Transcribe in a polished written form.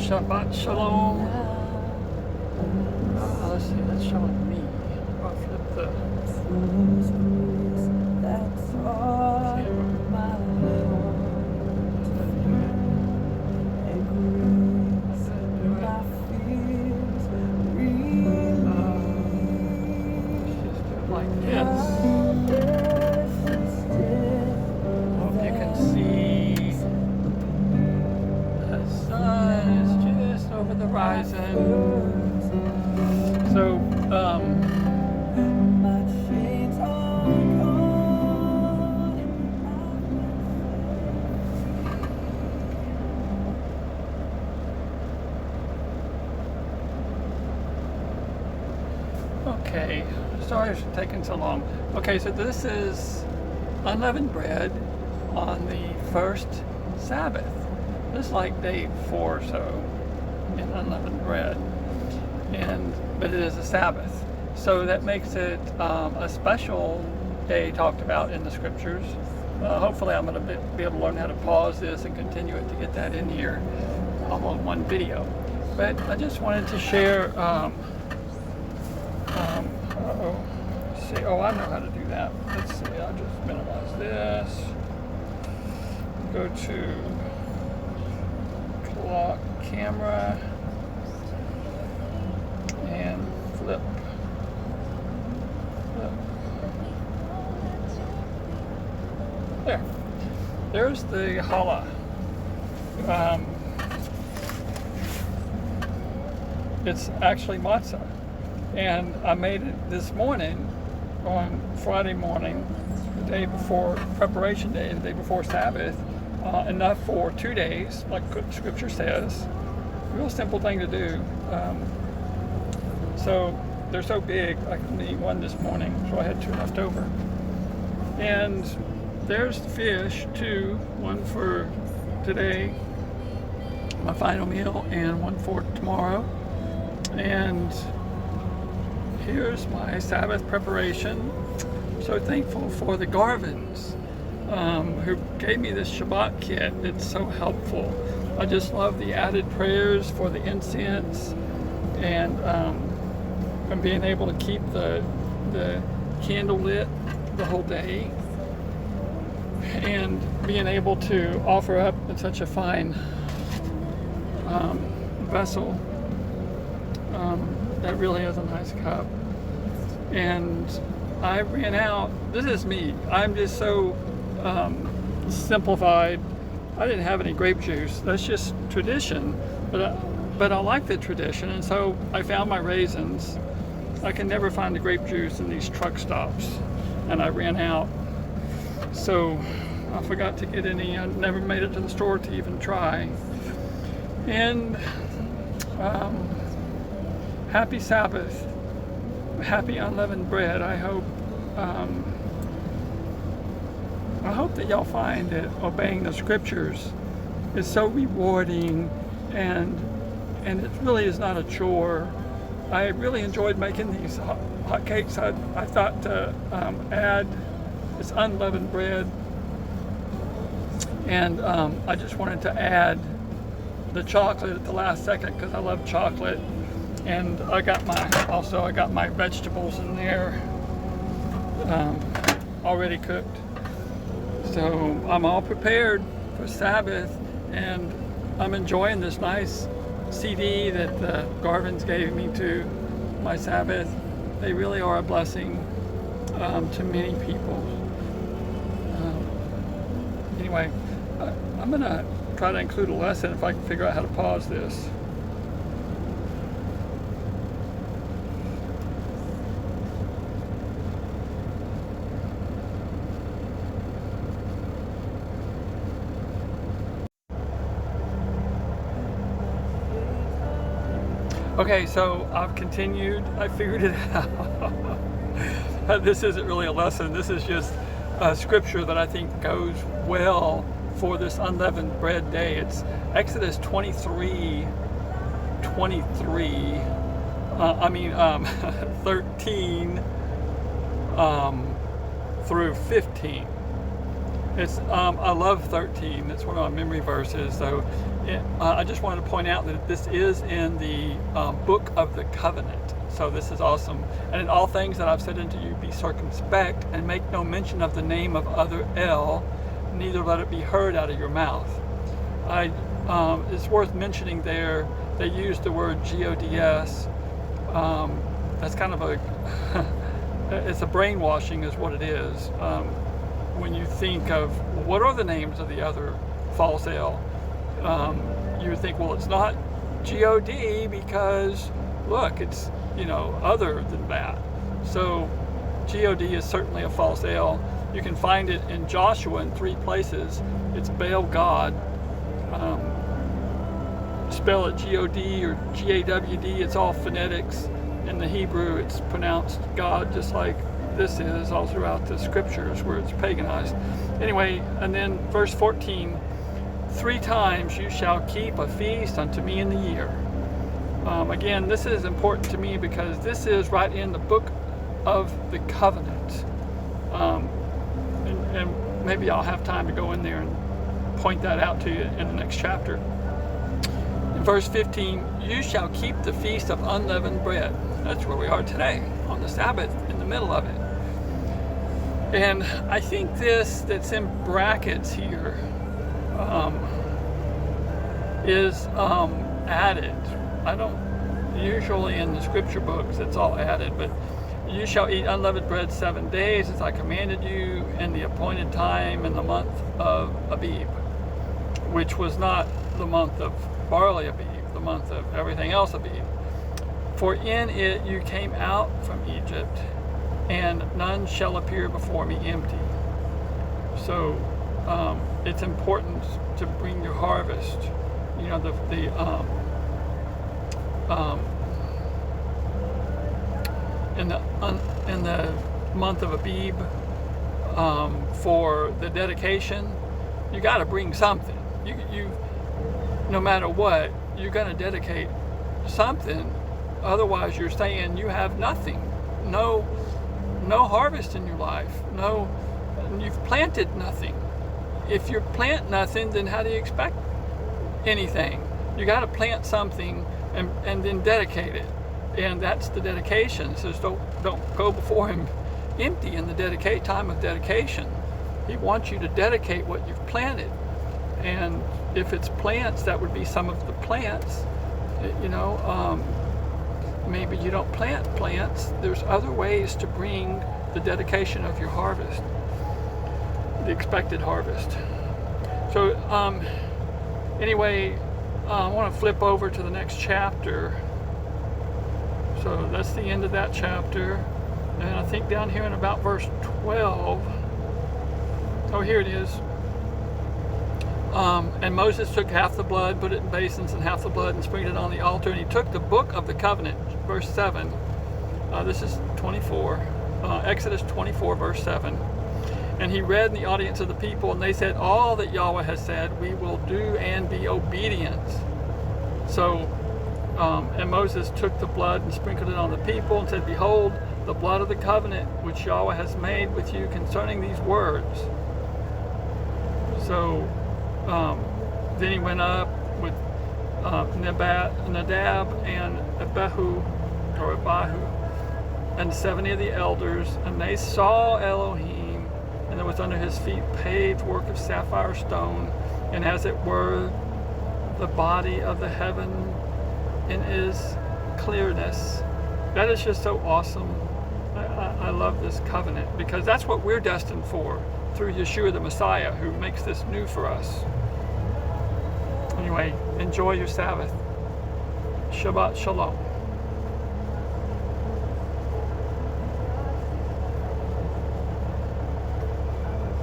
Shabbat Shalom. Let's see, that's showing me. I'll flip the like this. Hope you can see the sun is just over the horizon. So, okay, sorry for taking so long. Okay, so this is unleavened bread on the first Sabbath. This is like day 4 or so in unleavened bread, but it is a Sabbath, so that makes it a special day talked about in the scriptures. Hopefully I'm going to be able to learn how to pause this and continue it to get that in here all in one video. But I just wanted to share see, oh, I know how to do that. Let's see, I'll just minimize this. Go to clock camera and flip. There. There's the challah. It's actually matzah. And I made it this morning, on Friday morning, the day before preparation day, the day before Sabbath, enough for 2 days, like Scripture says. Real simple thing to do. So they're so big, I could eat one this morning, so I had 2 left over. And there's the fish, 2, one for today, my final meal, and one for tomorrow. And here's my Sabbath preparation. So thankful for the Garvins who gave me this Shabbat kit. It's so helpful. I just love the added prayers for the incense, and being able to keep the candle lit the whole day, and being able to offer up in such a fine vessel. That really is a nice cup. And I ran out. This is me. I'm just so simplified. I didn't have any grape juice. That's just tradition. But I like the tradition, and so I found my raisins. I can never find the grape juice in these truck stops, and I ran out. So I forgot to get any. I never made it to the store to even try. And happy Sabbath, happy unleavened bread. I hope that y'all find that obeying the scriptures is so rewarding, and it really is not a chore. I really enjoyed making these hot cakes. I thought to add this unleavened bread, and I just wanted to add the chocolate at the last second because I love chocolate. And I got my vegetables in there already cooked. So I'm all prepared for Sabbath, and I'm enjoying this nice CD that the Garvins gave me to my Sabbath. They really are a blessing to many people. Anyway, I'm gonna try to include a lesson if I can figure out how to pause this. Okay, so I've continued. I figured it out. This isn't really a lesson. This is just a scripture that I think goes well for this unleavened bread day. It's Exodus 13 through 15. It's I love 13. It's one of my memory verses. So I just wanted to point out that this is in the book of the covenant. So this is awesome. And in all things that I've said unto you, be circumspect, and make no mention of the name of other El, neither let it be heard out of your mouth. It's worth mentioning there, they use the word GODS. That's kind of a, it's a brainwashing is what it is. When you think of, what are the names of the other false El? You would think, well, it's not God because, look, it's, other than that. So God is certainly a false El. You can find it in Joshua in 3 places. It's Baal God. Spell it G-O-D or G-A-W-D. It's all phonetics. In the Hebrew, it's pronounced God, just like this is all throughout the scriptures where it's paganized. Anyway, and then verse 14, 3 times you shall keep a feast unto me in the year. Again, this is important to me because this is right in the book of the covenant. And maybe I'll have time to go in there and point that out to you in the next chapter. In verse 15, you shall keep the feast of unleavened bread. That's where we are today, on the Sabbath, in the middle of it. And I think this that's in brackets here is added. I don't, usually in the scripture books it's all added, but you shall eat unleavened bread 7 days as I commanded you in the appointed time in the month of Abib, which was not the month of barley Abib, the month of everything else Abib. For in it you came out from Egypt, and none shall appear before me empty. So it's important to bring your harvest. In the month of Abib, for the dedication, you got to bring something. You no matter what, you're going to dedicate something. Otherwise, you're saying you have nothing, no harvest in your life. You've planted nothing. If you plant nothing, then how do you expect anything? You got to plant something and then dedicate it, and that's the dedication. It says don't go before Him empty in the time of dedication. He wants you to dedicate what you've planted, and if it's plants, that would be some of the plants. Maybe you don't plant plants. There's other ways to bring the dedication of your harvest, the expected harvest. So anyway, I want to flip over to the next chapter. So that's the end of that chapter. And I think down here in about verse 12, oh, here it is. And Moses took half the blood, put it in basins, and half the blood, and sprinkled it on the altar. And he took the book of the covenant, verse 7. This is 24, Exodus 24, verse 7. And he read in the audience of the people, and they said, all that Yahweh has said, we will do and be obedient. So, and Moses took the blood and sprinkled it on the people and said, behold, the blood of the covenant which Yahweh has made with you concerning these words. So, then he went up with Nadab and Abihu, and 70 of the elders, and they saw Elohim, and there was under his feet paved work of sapphire stone, and as it were the body of the heaven in his clearness. That is just so awesome. I love this covenant, because that's what we're destined for through Yeshua the Messiah, who makes this new for us. Anyway, enjoy your Sabbath. Shabbat Shalom.